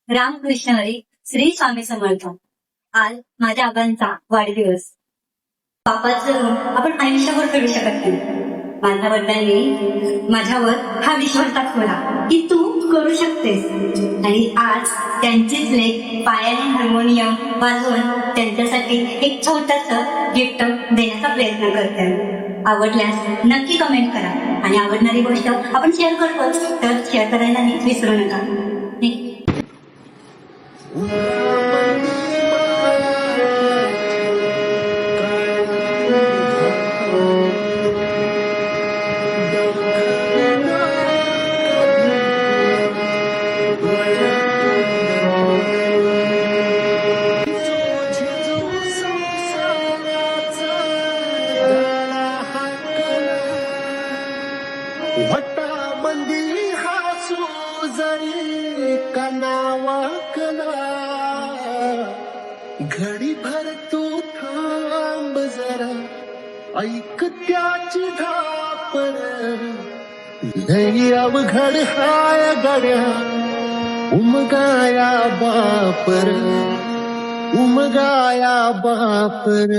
रामकृष्ण हरी श्री स्वामी समर्थ. आज माझ्या आबांचा वाढदिवस. बापाचं ऋण आपण आयुष्यभर करू शकत नाही. माझ्या वडिलांनी माझ्यावर हा विश्वास दाखवला की तू करू शकतेस, आणि आज त्यांचीच लेक पायाने हार्मोनियम वाजवून त्यांच्यासाठी एक छोटस गिफ्ट देण्याचा प्रयत्न करते. आवडल्यास नक्की कमेंट करा, आणि आवडणारी गोष्ट आपण शेअर करतो तर शेअर करायला विसरू नका. वटामंदी हासू जरी कनावाकला, घडी भर तू थांब जरा, ऐक त्याची धापर. लई अवघड हाय गड्या उमगाया बापर, उमगाया बापर.